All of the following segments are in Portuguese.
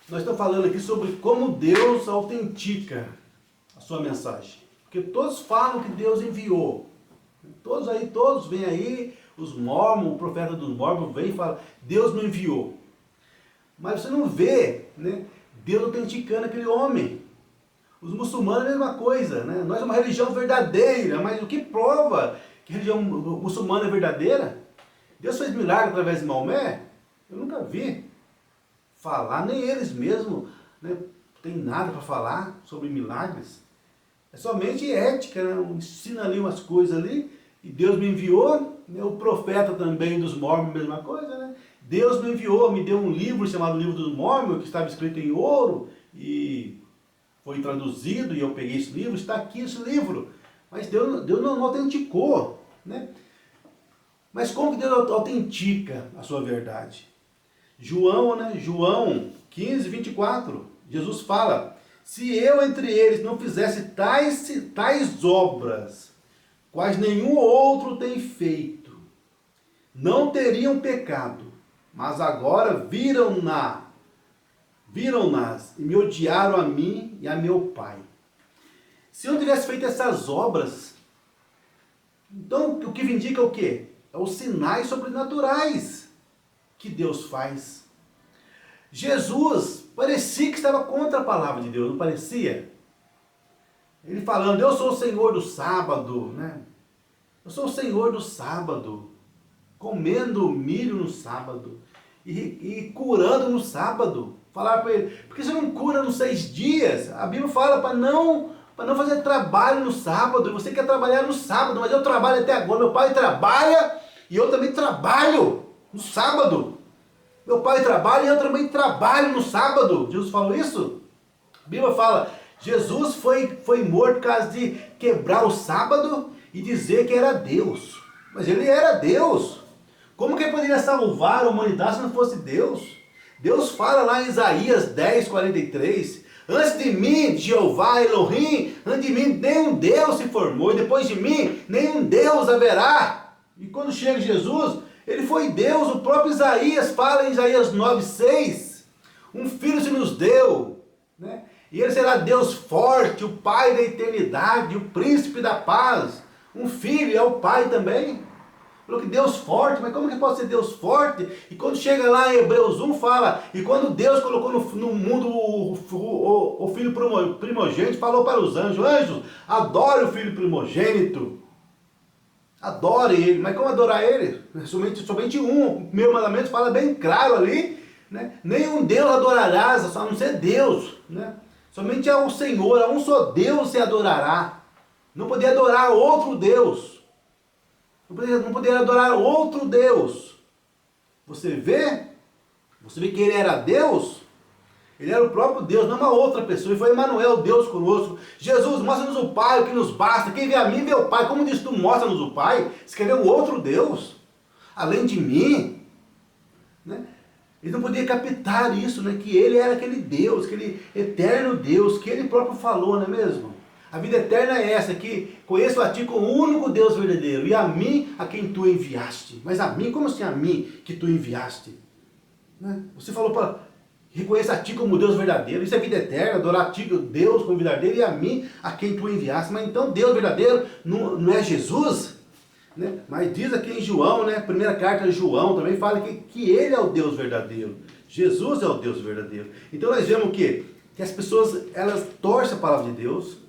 nós estamos falando aqui sobre como Deus autentica a sua mensagem. Porque todos falam que Deus enviou. Todos vêm aí, os mormons, o profeta dos mormons vem e fala, Deus me enviou. Mas você não vê, né, Deus autenticando aquele homem. Os muçulmanos é a mesma coisa, né? Nós somos uma religião verdadeira, mas o que prova que a religião muçulmana é verdadeira? Deus fez milagre através de Maomé? Eu nunca vi falar, nem eles mesmos, né, tem nada para falar sobre milagres. É somente ética, né? Ensina ali umas coisas ali, e Deus me enviou, né? O profeta também dos mormons, mesma coisa, né? Deus me enviou, me deu um livro chamado Livro dos Mormons, que estava escrito em ouro, e foi traduzido, e eu peguei esse livro, está aqui esse livro. Mas Deus não autenticou, né? Mas como que Deus autentica a sua verdade? João 15, 24, Jesus fala, se eu entre eles não fizesse tais obras, quais nenhum outro tem feito, não teriam pecado, mas agora viram-nas e me odiaram a mim e a meu Pai. Se eu não tivesse feito essas obras, então o que indica o quê? É os sinais sobrenaturais que Deus faz. Jesus parecia que estava contra a palavra de Deus, não parecia? Ele falando, eu sou o Senhor do sábado, né? Eu sou o Senhor do sábado, comendo milho no sábado e curando no sábado. Falar para ele, por que você não cura nos 6 dias? A Bíblia fala para não fazer trabalho no sábado. Você quer trabalhar no sábado, mas eu trabalho até agora. Meu pai trabalha e eu também trabalho no sábado. Meu pai trabalha e eu também trabalho no sábado. Jesus falou isso? A Bíblia fala, Jesus foi morto por causa de quebrar o sábado e dizer que era Deus. Mas ele era Deus. Como que ele poderia salvar a humanidade se não fosse Deus? Deus fala lá em Isaías 10, 43, antes de mim, Jeová, Elohim, antes de mim nenhum Deus se formou, e depois de mim nenhum Deus haverá. E quando chega Jesus, ele foi Deus. O próprio Isaías fala em Isaías 9, 6, um filho se nos deu, né? E ele será Deus forte, o Pai da eternidade, o príncipe da paz. Um filho é o Pai também. Falou que Deus forte, mas como que pode ser Deus forte? E quando chega lá em Hebreus 1 fala, e quando Deus colocou no mundo o filho primogênito, falou para os anjos, anjos, adore o filho primogênito. Adore ele, mas como adorar ele? Somente um, o meu mandamento fala bem claro ali, né? Nenhum Deus adorarás, só não ser Deus, né? Somente ao Senhor, a um só Deus se adorará. Não poder adorar outro Deus. Não poderia adorar outro Deus. Você vê que ele era Deus? Ele era o próprio Deus, não uma outra pessoa. E foi Emmanuel, Deus conosco. Jesus, mostra-nos o Pai, o que nos basta. Quem vê a mim, vê o Pai. Como diz tu, mostra-nos o Pai? Escreveu outro Deus, além de mim. Né? Ele não podia captar isso, né? Que ele era aquele Deus, aquele eterno Deus, que ele próprio falou, não é mesmo? A vida eterna é essa, que conheço a ti como o único Deus verdadeiro, e a mim a quem tu enviaste. Mas a mim, como assim a mim que tu enviaste? Né? Você falou para reconhecer a ti como Deus verdadeiro, isso é vida eterna, adorar a ti, Deus como verdadeiro, e a mim a quem tu enviaste. Mas então Deus verdadeiro não é Jesus? Né? Mas diz aqui em João, né? Primeira carta de João também fala que ele é o Deus verdadeiro. Jesus é o Deus verdadeiro. Então nós vemos que as pessoas, elas torcem a palavra de Deus,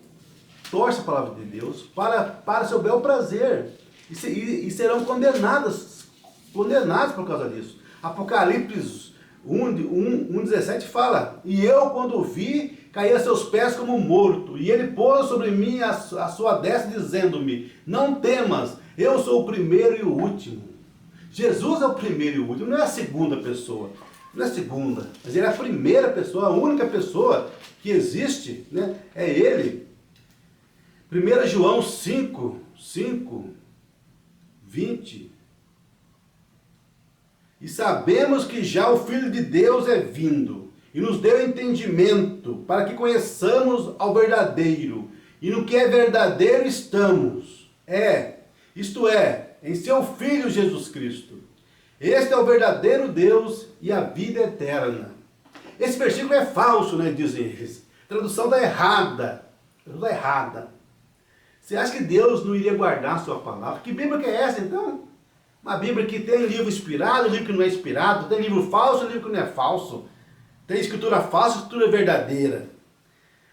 para seu bel prazer, e serão condenados por causa disso. Apocalipse 1:17 fala, e eu quando vi, caí a seus pés como morto, e ele pôs sobre mim a sua destra, dizendo-me, não temas, eu sou o primeiro e o último. Jesus é o primeiro e o último, não é a segunda pessoa, não é a segunda, mas ele é a primeira pessoa, a única pessoa que existe, né? É ele. 1 João 5, 20. E sabemos que já o Filho de Deus é vindo, e nos deu entendimento, para que conheçamos ao verdadeiro, e no que é verdadeiro estamos. Isto é, em seu Filho Jesus Cristo. Este é o verdadeiro Deus e a vida eterna. esse versículo é falso, né, dizem eles. A tradução está errada. Está errada. Você acha que Deus não iria guardar a sua palavra? Que Bíblia que é essa, então? Uma Bíblia que tem livro inspirado, livro que não é inspirado, tem livro falso, livro que não é falso. Tem escritura falsa, escritura verdadeira.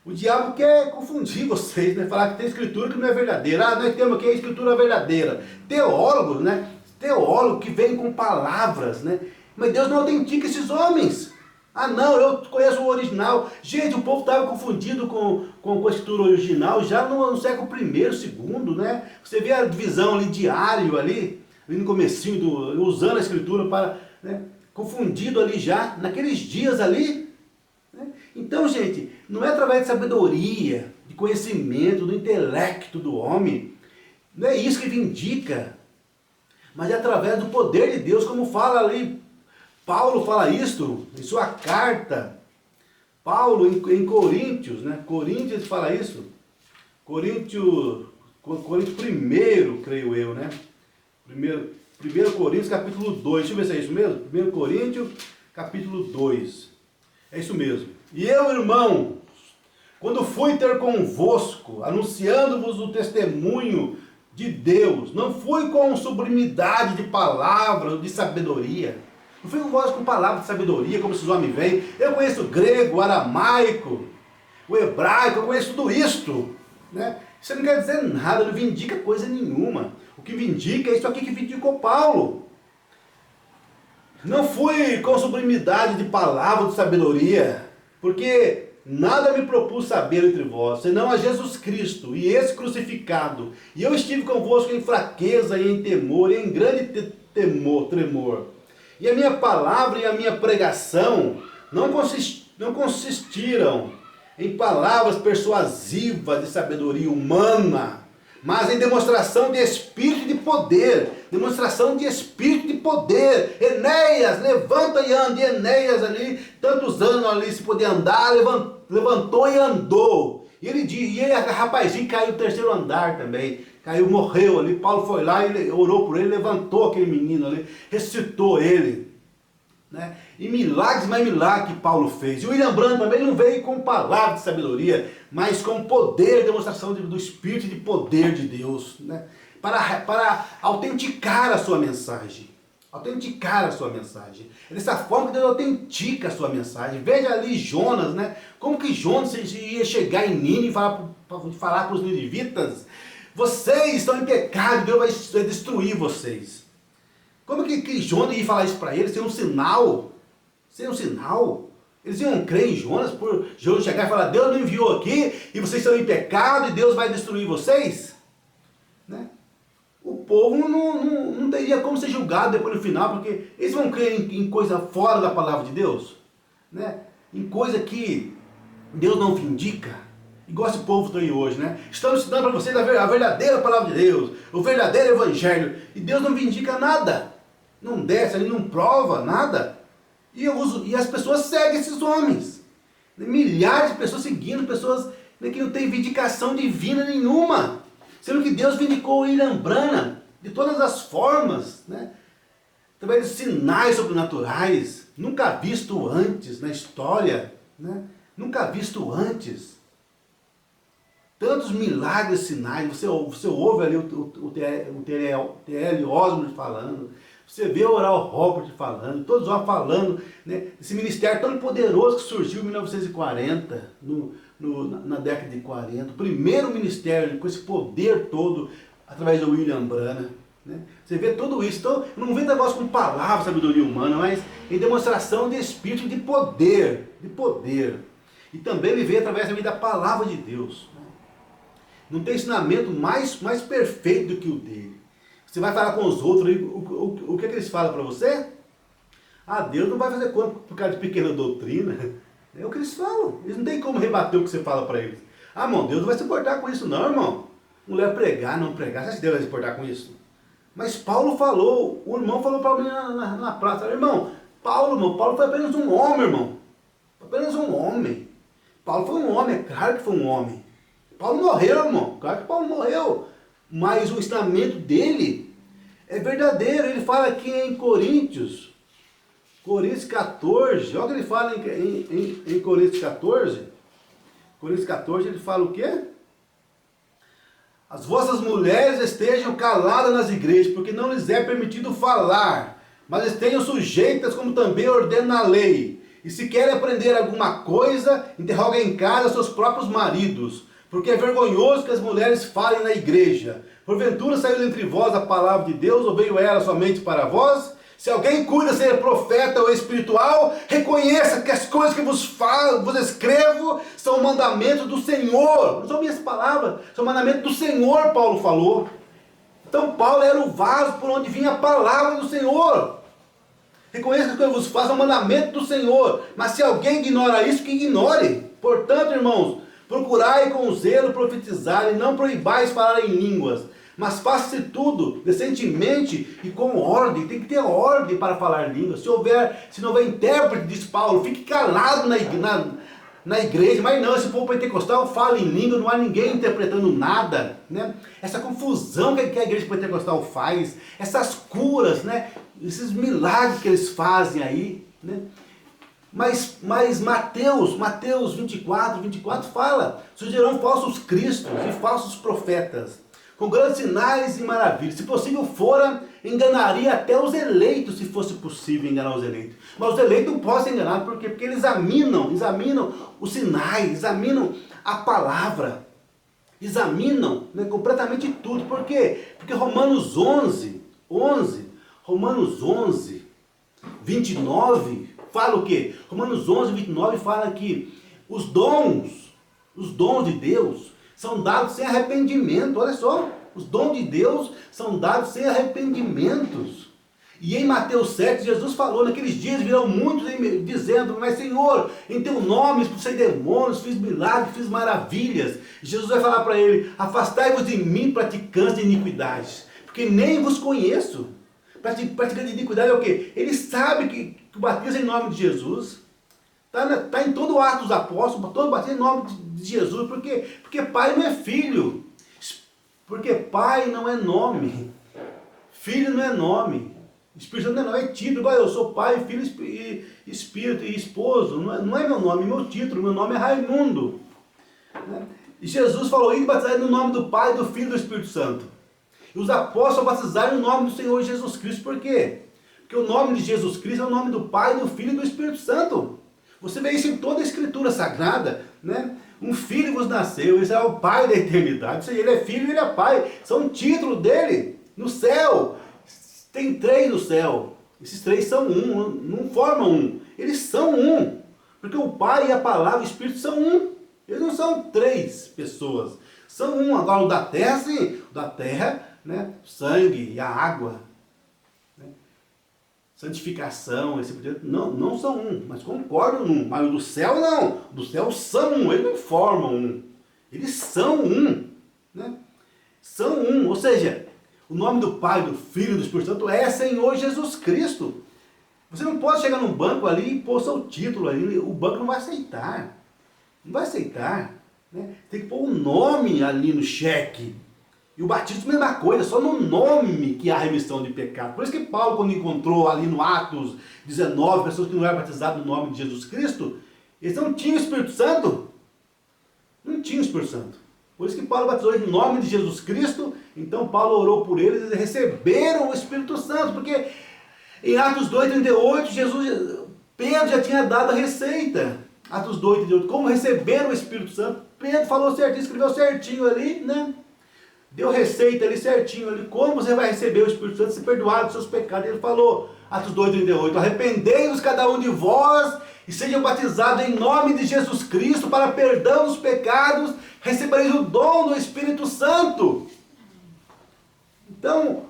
O diabo quer confundir vocês, né? Falar que tem escritura que não é verdadeira. Nós temos aqui a escritura verdadeira. Teólogos, né? Teólogo que vem com palavras, né? Mas Deus não autentica esses homens. Ah não, eu conheço o original. Gente, o povo estava confundido com a escritura original já no século I, II, né? Você vê a divisão ali diário ali no comecinho, usando a escritura para, né? Confundido ali já, naqueles dias ali. Né? Então, gente, não é através de sabedoria, de conhecimento, do intelecto do homem. Não é isso que vindica. Mas é através do poder de Deus, como fala ali, Paulo fala isso em sua carta. Paulo em Coríntios, né? Coríntios fala isso. Coríntios 1, creio eu, né? 1 Coríntios capítulo 2. Deixa eu ver se é isso mesmo. 1 Coríntios capítulo 2. É isso mesmo. E eu, irmão, quando fui ter convosco, anunciando-vos o testemunho de Deus, não fui com sublimidade de palavras ou de sabedoria. Não fui com voz com palavras de sabedoria, como esses homens vêm. Eu conheço o grego, o aramaico, o hebraico, eu conheço tudo isto. Né? Isso não quer dizer nada, não vindica coisa nenhuma. O que vindica é isso aqui que vindicou Paulo. Não fui com sublimidade de palavras de sabedoria, porque nada me propus saber entre vós, senão a Jesus Cristo e esse crucificado. E eu estive convosco em fraqueza e em temor, e em grande tremor. E a minha palavra e a minha pregação não consistiram em palavras persuasivas de sabedoria humana, mas em demonstração de espírito e de poder. Demonstração de espírito e de poder. Enéas, levanta e anda. E Enéas ali, tantos anos ali se poder andar, levantou e andou. E ele, rapazinho, caiu no terceiro andar também. Caiu, morreu ali. Paulo foi lá, ele orou por ele, levantou aquele menino ali, ressuscitou ele. Né? E milagres, mais milagres que Paulo fez. E o William Branham também não veio com palavras de sabedoria, mas com poder, demonstração do Espírito e de poder de Deus, né? Para autenticar a sua mensagem. Autenticar a sua mensagem. É dessa forma que Deus autentica a sua mensagem. Veja ali Jonas, né? Como que Jonas ia chegar em Nínive e falar para os ninivitas: vocês estão em pecado, Deus vai destruir vocês. Como que Jonas ia falar isso para eles? Sem um sinal? Sem um sinal? Eles iam crer em Jonas por Jonas chegar e falar: Deus me enviou aqui e vocês estão em pecado e Deus vai destruir vocês? Né? O povo não teria como ser julgado depois no final, porque eles vão crer em coisa fora da palavra de Deus, né? Em coisa que Deus não vindica. Igual esse povo está aí hoje, né? Estamos ensinando para vocês a verdadeira palavra de Deus, o verdadeiro evangelho, e Deus não vindica nada. Não desce ali, não prova nada. E as pessoas seguem esses homens. Milhares de pessoas seguindo, pessoas que não têm vindicação divina nenhuma. Sendo que Deus vindicou o William Branham de todas as formas, né? Através de sinais sobrenaturais, nunca visto antes na história, né? Nunca visto antes. Tantos milagres, sinais, você ouve ali o T.L. Osborne falando, você vê o Oral Roberts falando, todos lá falando, né, desse ministério tão poderoso que surgiu em 1940, na década de 40, o primeiro ministério com esse poder todo, através do William Branham. Né? Você vê tudo isso, então não vem negócio com palavra, sabedoria humana, mas em demonstração de espírito e de poder, E também ele veio através da palavra de Deus. Né? Não tem ensinamento mais perfeito do que o dele. Você vai falar com os outros, o que é que eles falam para você? Ah, Deus não vai fazer conta por causa de pequena doutrina. É o que eles falam. Eles não tem como rebater o que você fala para eles. Ah, irmão, Deus não vai se importar com isso não, irmão. Mulher pregar, não pregar. Você acha que Deus vai se importar com isso? Mas Paulo falou, o irmão falou para mim na praça: irmão, Paulo foi apenas um homem, irmão. Foi apenas um homem. Paulo foi um homem, é claro que foi um homem. Paulo morreu, irmão. Claro que Paulo morreu. Mas o ensinamento dele é verdadeiro. Ele fala aqui em Coríntios Coríntios 14, olha o que ele fala em Coríntios 14. Coríntios 14 ele fala o quê? As vossas mulheres estejam caladas nas igrejas, porque não lhes é permitido falar, mas estejam sujeitas, como também ordena a lei. E se querem aprender alguma coisa, interroguem em casa seus próprios maridos, porque é vergonhoso que as mulheres falem na igreja. Porventura saiu entre vós a palavra de Deus, ou veio ela somente para vós? Se alguém cuida ser profeta ou espiritual, reconheça que as coisas que vos falo, vos escrevo, são mandamentos do Senhor. Não são minhas palavras, são mandamentos do Senhor, Paulo falou. Então Paulo era o vaso por onde vinha a palavra do Senhor. Reconheça que as coisas que vos falo são mandamentos do Senhor. Mas se alguém ignora isso, que ignore. Portanto, irmãos, procurai com zelo profetizar e não proibais falar em línguas. Mas faça-se tudo decentemente e com ordem. Tem que ter ordem para falar línguas. Se não houver intérprete, diz Paulo, fique calado na igreja. Mas não, esse povo pentecostal fala em língua, não há ninguém interpretando nada, né? Essa confusão que a igreja pentecostal faz, essas curas, né? Esses milagres que eles fazem aí, né? Mas Mateus 24 fala, surgirão falsos cristos e falsos profetas, com grandes sinais e maravilhas. Se possível fora, enganaria até os eleitos, se fosse possível enganar os eleitos. Mas os eleitos não podem ser enganados, por quê? Porque eles examinam os sinais, examinam a palavra, examinam, né, completamente tudo. Por quê? Porque Romanos 11, 29, fala o quê? Romanos 11, 29 fala que os dons de Deus são dados sem arrependimento. Olha só, os dons de Deus são dados sem arrependimentos. E em Mateus 7, Jesus falou, naqueles dias virão muitos dizendo, mas Senhor, em teu nome expulsei demônios, fiz milagres, fiz maravilhas. Jesus vai falar para ele, afastai-vos de mim, praticantes de iniquidades, porque nem vos conheço. Praticante de iniquidade é o quê? Ele sabe que o batismo é em nome de Jesus. Está em todo o ato dos apóstolos, todo batismo em nome de Jesus. Por quê? Porque pai não é filho. Porque pai não é nome. Filho não é nome. Espírito não é nome, é título. Igual eu sou pai, filho, espírito e esposo. Não é meu nome, meu título. Meu nome é Raimundo. E Jesus falou, ide batizar no nome do Pai, do Filho e do Espírito Santo. E os apóstolos batizaram no nome do Senhor Jesus Cristo. Por quê? Porque o nome de Jesus Cristo é o nome do Pai, do Filho e do Espírito Santo. Você vê isso em toda a Escritura Sagrada, né? Um filho vos nasceu, esse é o Pai da eternidade. Ou seja, ele é filho e ele é pai. São títulos dele no céu. Tem 3 no céu. Esses 3 são um, não formam um. Eles são um. Porque o Pai e a Palavra e o Espírito são um. Eles não são 3 pessoas. São um. Agora o da terra, sim. O da terra, né? Sangue e a água. Santificação, esse não são um, mas concordam num. Mas o do céu não. Do céu são um, eles não formam um. Eles são um, né? São um, ou seja, o nome do Pai, do Filho e do Espírito Santo é Senhor Jesus Cristo. Você não pode chegar num banco ali e pôr seu título ali, o banco não vai aceitar. Não vai aceitar, né? Tem que pôr o nome ali no cheque. E o batismo é a mesma coisa, só no nome que há remissão de pecado. Por isso que Paulo, quando encontrou ali no Atos 19, pessoas que não eram batizadas no nome de Jesus Cristo, eles não tinham o Espírito Santo. Não tinham o Espírito Santo. Por isso que Paulo batizou em nome de Jesus Cristo. Então Paulo orou por eles e eles receberam o Espírito Santo. Porque em Atos 2,38, Pedro já tinha dado a receita. Atos 2,38, como receberam o Espírito Santo. Pedro falou certinho, escreveu certinho ali, né? Deu receita ali certinho ali, como você vai receber o Espírito Santo, se perdoar dos seus pecados. Ele falou, Atos 2,38, arrependei-vos cada um de vós e sejam batizados em nome de Jesus Cristo para perdão dos pecados, recebereis o dom do Espírito Santo. Então,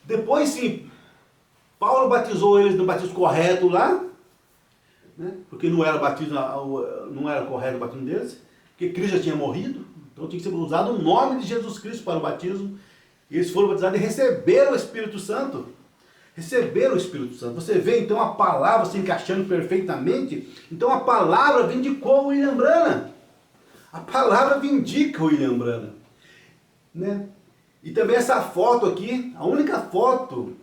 depois sim, Paulo batizou eles no batismo correto lá, né? Porque não era correto o batismo deles, porque Cristo já tinha morrido. Então tinha que ser usado o nome de Jesus Cristo para o batismo. E eles foram batizados e receberam o Espírito Santo. Receberam o Espírito Santo. Você vê então a palavra se encaixando perfeitamente. Então a palavra vindicou o William Branham. A palavra vindica o William Branham, né? E também essa foto aqui, a única foto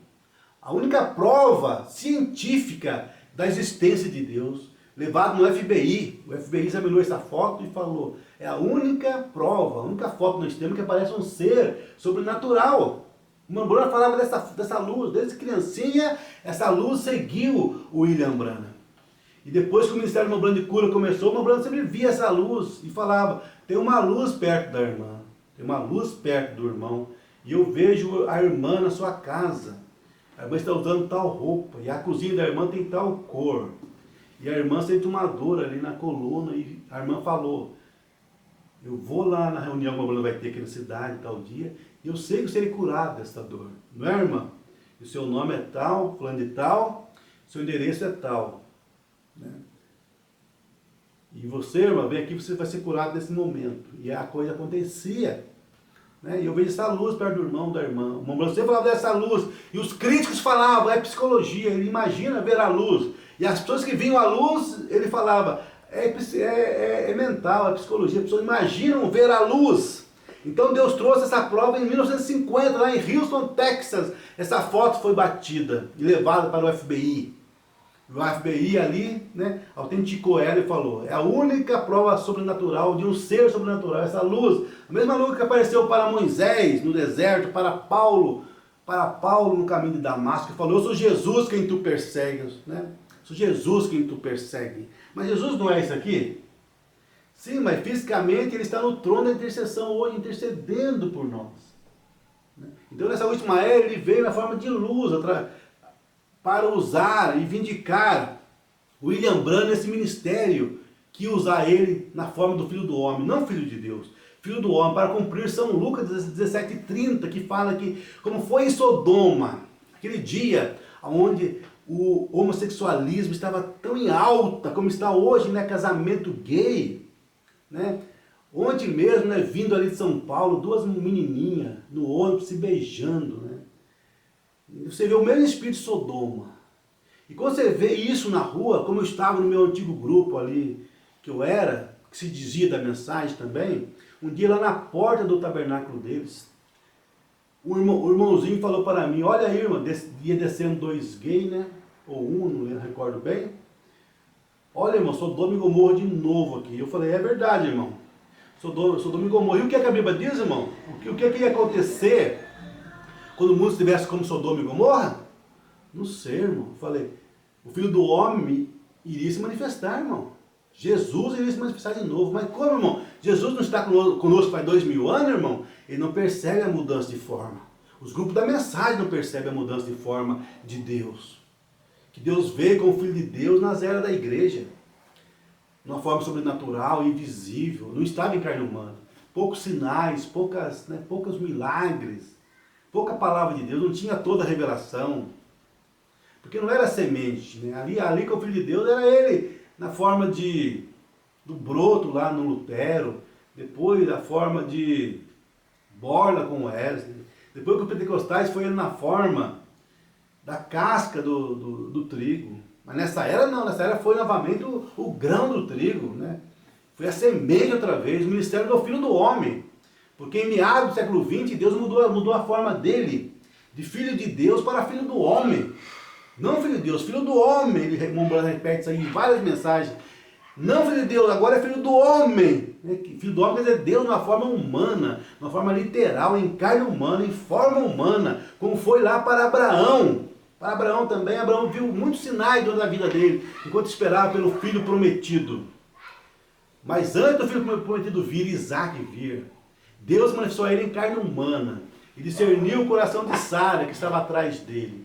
A única prova científica da existência de Deus, levado no FBI. O FBI examinou essa foto e falou, é a única prova, a única foto que nós temos que aparece um ser sobrenatural. O Branham falava dessa luz, desde criancinha, essa luz seguiu o William Branham. E depois que o Ministério do Branham de Cura começou, o Branham sempre via essa luz e falava, tem uma luz perto da irmã, tem uma luz perto do irmão, e eu vejo a irmã na sua casa. A irmã está usando tal roupa, e a cozinha da irmã tem tal cor. E a irmã sente uma dor ali na coluna, e a irmã falou, eu vou lá na reunião que o Branham vai ter aqui na cidade, tal dia, e eu sei que eu serei curado dessa dor. Não é, irmã? E o seu nome é tal, fulano de tal, seu endereço é tal. Né? E você, irmã, vem aqui, você vai ser curado nesse momento. E a coisa acontecia. Né? E eu vejo essa luz perto do irmão, da irmã. O irmão Branham sempre falava dessa luz. E os críticos falavam, é psicologia, ele imagina ver a luz. E as pessoas que vinham à luz, ele falava, é mental, é psicologia. As pessoas imaginam ver a luz. Então Deus trouxe essa prova em 1950, lá em Houston, Texas. Essa foto foi batida e levada para o FBI. O FBI ali, né, autenticou ela e falou, é a única prova sobrenatural de um ser sobrenatural, essa luz. A mesma luz que apareceu para Moisés no deserto, para Paulo no caminho de Damasco, que falou, eu sou Jesus quem tu persegues, né? Sou Jesus quem tu persegue. Mas Jesus não é isso aqui? Sim, mas fisicamente ele está no trono da intercessão hoje, intercedendo por nós. Então nessa última era ele veio na forma de luz, para usar e vindicar William Branham nesse ministério, que usar ele na forma do Filho do Homem, não Filho de Deus, Filho do Homem, para cumprir São Lucas 17:30, que fala que, como foi em Sodoma, aquele dia onde o homossexualismo estava tão em alta, como está hoje, né, casamento gay, né? Ontem mesmo, né, vindo ali de São Paulo, duas menininhas no ônibus se beijando, né? Você vê o mesmo espírito de Sodoma. E quando você vê isso na rua, como eu estava no meu antigo grupo ali, que eu era, que se dizia da mensagem também, um dia lá na porta do tabernáculo deles, o irmãozinho falou para mim, olha aí, irmão, ia descendo dois gays, né? Ou um, não recordo bem. Olha, irmão, Sodoma e Gomorra de novo aqui. Eu falei, é verdade, irmão. Sodoma e Gomorra. E o que a Bíblia diz, irmão? O que ia acontecer quando o mundo estivesse como Sodoma e Gomorra? Não sei, irmão. Eu falei, o Filho do Homem iria se manifestar, irmão. Jesus iria se manifestar de novo. Mas como, irmão? Jesus não está conosco faz 2000 anos, irmão? Ele não percebe a mudança de forma. Os grupos da mensagem não percebem a mudança de forma de Deus. Que Deus veio como Filho de Deus nas eras da igreja. De uma forma sobrenatural, invisível. Não estava em carne humana. Poucos sinais, poucos milagres. Pouca palavra de Deus, não tinha toda a revelação. Porque não era semente, né? Ali com o Filho de Deus era ele na forma do broto lá no Lutero, depois da forma de borla com Wesley, depois que o Pentecostais foi ele na forma da casca do trigo. Mas nessa era não, nessa era foi novamente o grão do trigo, né? Foi a semente outra vez, o ministério do Filho do Homem. Porque em meados do século XX, Deus mudou a forma dele, de filho de Deus para filho do homem. Não filho de Deus, filho do homem. Ele repete isso aí em várias mensagens. Não filho de Deus, agora é filho do homem. Filho do homem quer dizer Deus numa forma humana, numa forma literal, em carne humana, em forma humana, como foi lá para Abraão. Para Abraão também, Abraão viu muitos sinais durante a vida dele, enquanto esperava pelo filho prometido. Mas antes do filho prometido vir, Isaac vir, Deus manifestou a ele em carne humana e discerniu o coração de Sara, que estava atrás dele.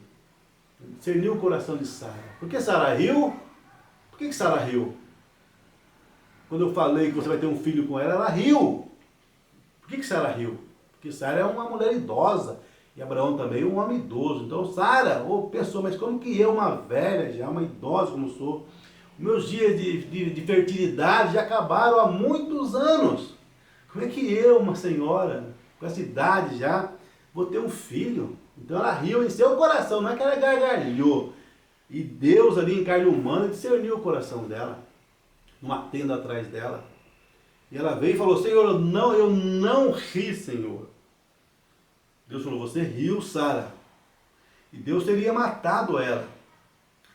Discerniu o coração de Sara. Por que Sara riu? Por que Sara riu? Quando eu falei que você vai ter um filho com ela, ela riu. Por que Sara riu? Porque Sara é uma mulher idosa e Abraão também um homem idoso. Então Sara, pensou, mas como que eu, uma velha já, uma idosa como sou, meus dias de fertilidade já acabaram há muitos anos. Como é que eu, uma senhora, com essa idade já, vou ter um filho? Então ela riu em seu coração, não é que ela gargalhou. E Deus ali em carne humana discerniu o coração dela, numa tenda atrás dela. E ela veio e falou, Senhor, eu não ri, Senhor. Deus falou, você riu, Sara. E Deus teria matado ela,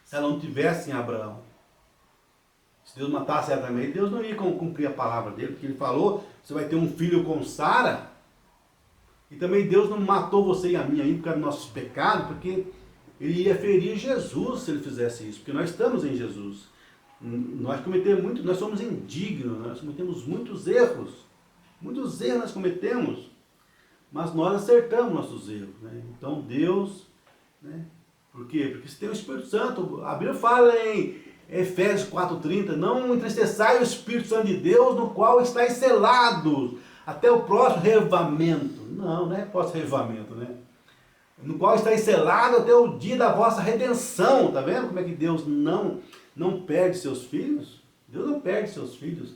se ela não tivesse em Abraão. Se Deus matasse ela também, Deus não ia cumprir a palavra dele, porque ele falou, você vai ter um filho com Sara. E também Deus não matou você e a mim ainda por causa dos nossos pecados, porque ele ia ferir Jesus se ele fizesse isso, porque nós estamos em Jesus. Nós somos indignos, nós cometemos muitos erros nós cometemos, mas nós acertamos nossos erros, né? Então Deus, né? Por quê? Porque se tem o Espírito Santo, a Bíblia fala em Efésios 4,30, não entristeçai o Espírito Santo de Deus, no qual estáis selados até o próximo revivamento. Não é próximo revivamento, né? No qual estáis selados até o dia da vossa redenção. Tá vendo como é que Deus não perde seus filhos? Deus não perde seus filhos.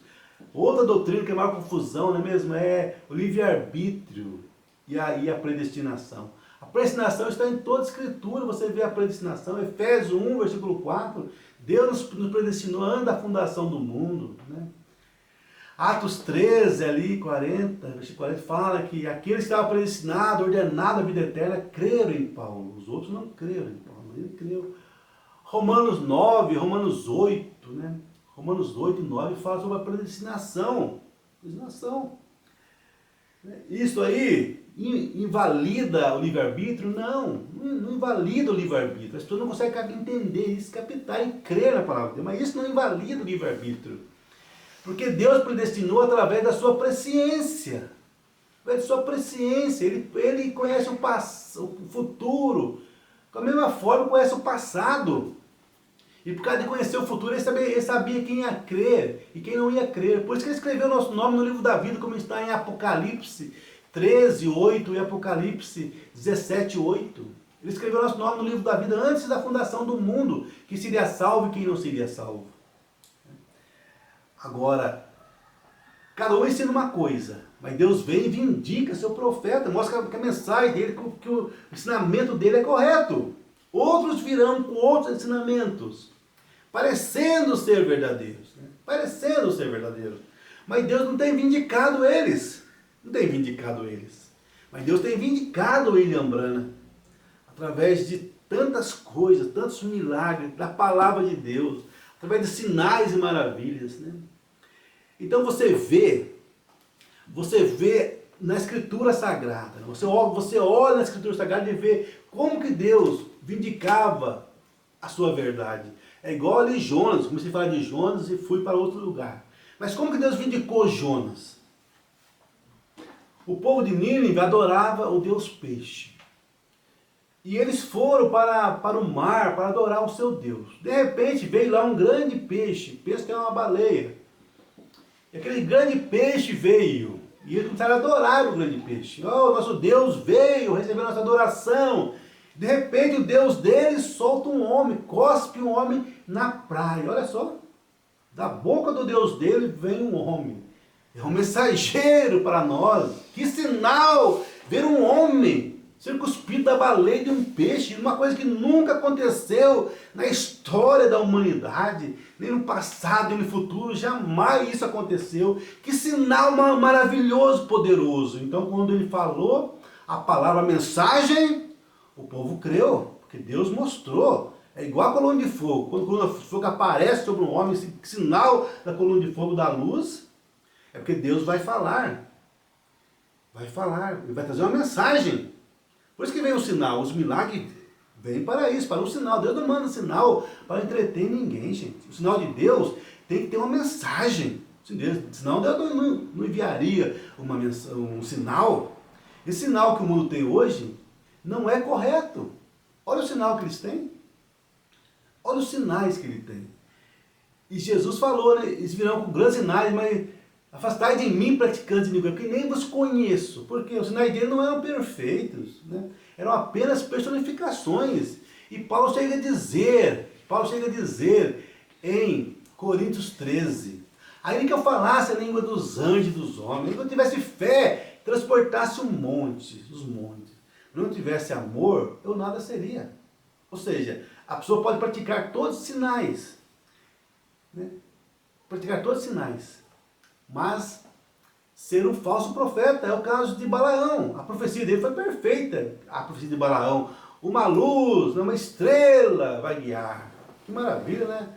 Outra doutrina que é maior confusão, não é mesmo? É o livre-arbítrio e a predestinação. A predestinação está em toda a Escritura, você vê a predestinação, Efésios 1, versículo 4, Deus nos predestinou antes da fundação do mundo, né? Atos 13, ali, 40, versículo 40, fala que aqueles que estavam predestinados, ordenados à vida eterna, creram em Paulo. Os outros não creram em Paulo, ele creu. Romanos 9, Romanos 8, né? Romanos 8 e 9 fala sobre a predestinação. Isso aí invalida o livre-arbítrio? Não invalida o livre-arbítrio. As pessoas não conseguem entender isso, captar e crer na palavra de Deus, mas isso não invalida o livre-arbítrio. Porque Deus predestinou através da sua presciência. Através da sua presciência. Ele conhece o futuro. Da mesma forma, conhece o passado. E por causa de conhecer o futuro, ele sabia quem ia crer e quem não ia crer. Por isso que ele escreveu o nosso nome no livro da vida, como está em Apocalipse 13, 8 e Apocalipse 17, 8. Ele escreveu o nosso nome no livro da vida antes da fundação do mundo, que seria salvo e quem não seria salvo. Agora, cada um ensina uma coisa, mas Deus vem e vindica seu profeta, mostra que a mensagem dele, que o ensinamento dele é correto. Outros virão com outros ensinamentos, parecendo ser verdadeiros, né? Parecendo ser verdadeiros. Mas Deus não tem vindicado eles. Mas Deus tem vindicado o William Branham, através de tantas coisas, tantos milagres, da palavra de Deus, através de sinais e maravilhas, né? Então você vê na Escritura Sagrada, você olha na Escritura Sagrada e vê como que Deus vindicava a sua verdade. É igual ali Jonas, comecei a falar de Jonas e fui para outro lugar. Mas como que Deus vindicou Jonas? O povo de Nínive adorava o Deus peixe. E eles foram para o mar para adorar o seu Deus. De repente veio lá um grande peixe, pensa que é uma baleia. E aquele grande peixe veio. E eles começaram a adorar o grande peixe. Oh, nosso Deus veio receber nossa adoração. De repente o Deus deles solta um homem, cospe um homem na praia. Olha só. Da boca do Deus dele vem um homem. É um mensageiro para nós. Que sinal ver um homem ser cuspido da baleia de um peixe. Uma coisa que nunca aconteceu na história da humanidade. Nem no passado, nem no futuro. Jamais isso aconteceu. Que sinal maravilhoso, poderoso. Então quando ele falou a palavra, a mensagem, o povo creu. Porque Deus mostrou. É igual a coluna de fogo. Quando a coluna de fogo aparece sobre um homem, esse sinal da coluna de fogo da luz, é porque Deus vai falar. Vai falar. Ele vai trazer uma mensagem. Por isso que vem o sinal. Os milagres vêm para isso, para o sinal. Deus não manda sinal para entreter ninguém, gente. O sinal de Deus tem que ter uma mensagem. Senão Deus não enviaria um sinal. Esse sinal que o mundo tem hoje não é correto. Olha o sinal que eles têm. Olha os sinais que ele tem. E Jesus falou, né? Eles virão com grandes sinais, mas afastai de mim, praticantes de iniquidade, porque nem vos conheço. Porque os sinais dele não eram perfeitos, né? Eram apenas personificações. E Paulo chega a dizer em Coríntios 13, ainda que eu falasse a língua dos anjos e dos homens, ainda que eu tivesse fé, transportasse os montes, não tivesse amor, eu nada seria. Ou seja, a pessoa pode praticar todos os sinais, né? Praticar todos os sinais, mas ser um falso profeta. É o caso de Balaão. A profecia dele foi perfeita. A profecia de Balaão, uma luz, uma estrela vai guiar. Que maravilha, né?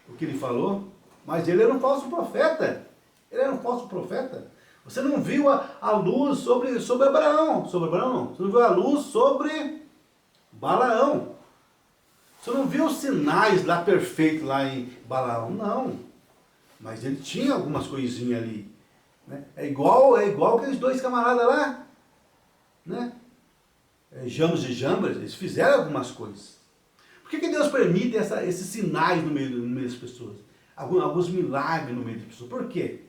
O que ele falou. Mas ele era um falso profeta. Ele era um falso profeta. Você não viu a luz sobre Abraão. Sobre Abraão não. Você não viu a luz sobre Balaão. Você não viu os sinais lá perfeitos lá em Balaão. Não. Mas ele tinha algumas coisinhas ali. Né? É igual aqueles dois camaradas lá. Né? Jambres e Jambres, eles fizeram algumas coisas. Por que Deus permite esses sinais no meio das pessoas? Alguns milagres no meio das pessoas. Por quê?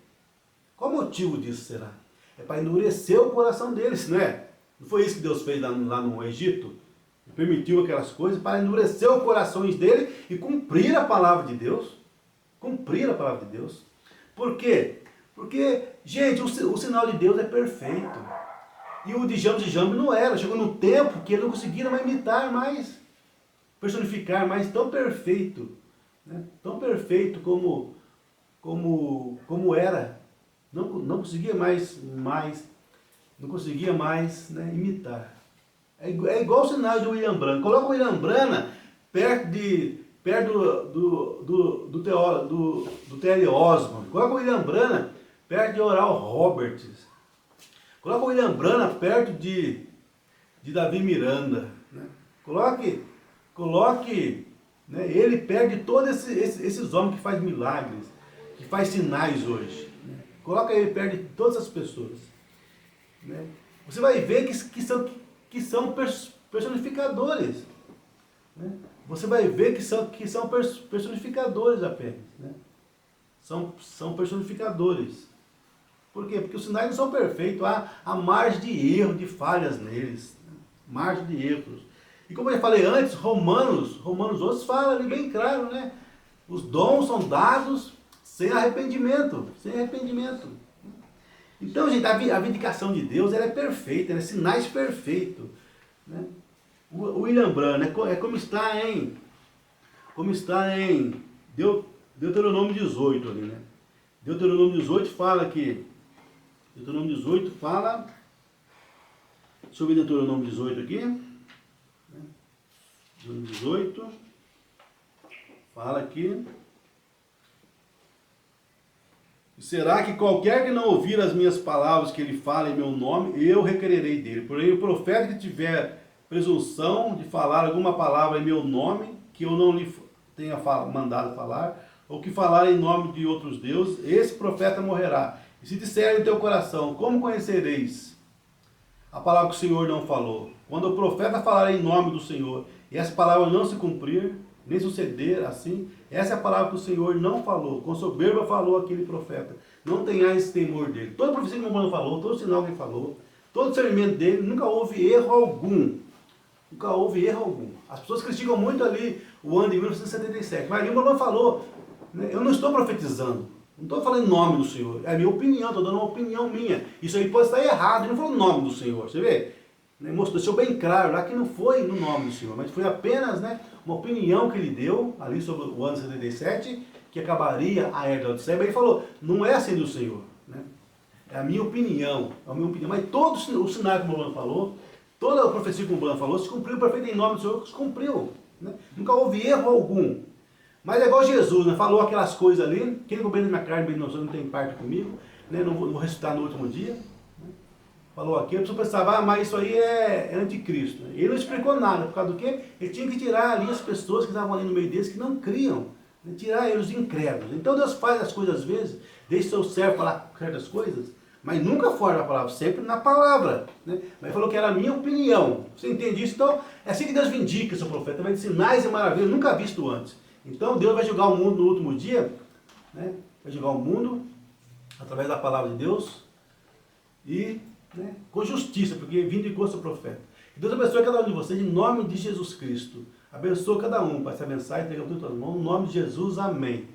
Qual o motivo disso será? É para endurecer o coração deles, não é? Não foi isso que Deus fez lá no Egito? Ele permitiu aquelas coisas para endurecer os corações dele e cumprir a palavra de Deus. Cumprir a palavra de Deus. Por quê? Porque, gente, o sinal de Deus é perfeito. E o de Jambres e Jambres não era. Chegou num tempo que ele não conseguia mais imitar, mais personificar, mais tão perfeito. Né? Tão perfeito como era. Não conseguia mais né, imitar. É igual o sinal de William Branham. Coloca o William Branham perto do T.L. Osborne. Coloca o William Branham perto de Oral Roberts. Coloca o William Branham perto de Davi Miranda. Né? Coloque né, ele perto de todos esses homens que fazem milagres, que fazem sinais hoje. Né? Coloca ele perto de todas as pessoas. Né? Você vai ver que são personificadores. Né? Você vai ver que são personificadores apenas. Né? São personificadores. Por quê? Porque os sinais não são perfeitos. Há margem de erro, de falhas neles. Né? Margem de erros. E como eu falei antes, Romanos 11 fala ali bem claro, né? Os dons são dados sem arrependimento. Sem arrependimento. Então, gente, a vindicação de Deus ela é perfeita, ela é sinais perfeitos. Né? O William Branham é como está em Deuteronômio 18 ali, né? Deuteronômio 18 fala que Deuteronômio 18 fala, deixa eu ver Deuteronômio 18 aqui, Deuteronômio 18 fala aqui, será que qualquer que não ouvir as minhas palavras que ele fala em meu nome, eu requererei dele. Porém, o profeta que tiver presunção de falar alguma palavra em meu nome, que eu não lhe tenha mandado falar, ou que falar em nome de outros deuses, esse profeta morrerá. E se disser em teu coração, como conhecereis a palavra que o Senhor não falou? Quando o profeta falar em nome do Senhor, e essa palavra não se cumprir, nem suceder assim, essa é a palavra que o Senhor não falou. Com soberba falou aquele profeta. Não tenhais temor dele. Toda profecia que o Romano falou, todo sinal que ele falou, todo discernimento dele, nunca houve erro algum. Nunca houve erro algum. As pessoas criticam muito ali o ano de 1977. Mas ali o Romano falou, né, eu não estou profetizando. Não estou falando em nome do Senhor. É a minha opinião, estou dando uma opinião minha. Isso aí pode estar errado. Ele não falou em nome do Senhor. Você vê? Mostrou, deixou bem claro lá que não foi no nome do Senhor, mas foi apenas né, uma opinião que ele deu ali sobre o ano 77, que acabaria a era da Odisseia. Mas ele falou, não é assim do Senhor. Né? É a minha opinião. É a minha opinião. Mas todo o sinal que o Bruno falou, toda a profecia que o Bruno falou, se cumpriu perfeito em nome do Senhor, se cumpriu. Né? Nunca houve erro algum. Mas é igual Jesus, né? Falou aquelas coisas ali, quem não comer da minha carne, bem não tem parte comigo, né? Não vou ressuscitar no último dia. Né? Falou aquilo, a pessoa pensava, mas isso aí é anticristo. Né? Ele não explicou nada, por causa do quê? Ele tinha que tirar ali as pessoas que estavam ali no meio deles, que não criam, né? Tirar eles incrédulos. Então Deus faz as coisas às vezes, deixa seu servo falar certas coisas, mas nunca fora da palavra, sempre na palavra. Né? Mas falou que era a minha opinião. Você entende isso? Então, é assim que Deus vindica seu profeta, vai de sinais e maravilhas, nunca visto antes. Então Deus vai julgar o mundo no último dia, né? Vai julgar o mundo através da palavra de Deus e né, com justiça, porque vindicou seu profeta. Que Deus abençoe cada um de vocês em nome de Jesus Cristo. Abençoe cada um, Pai, essa mensagem, entregamos tudo em tuas mãos, em nome de Jesus, amém.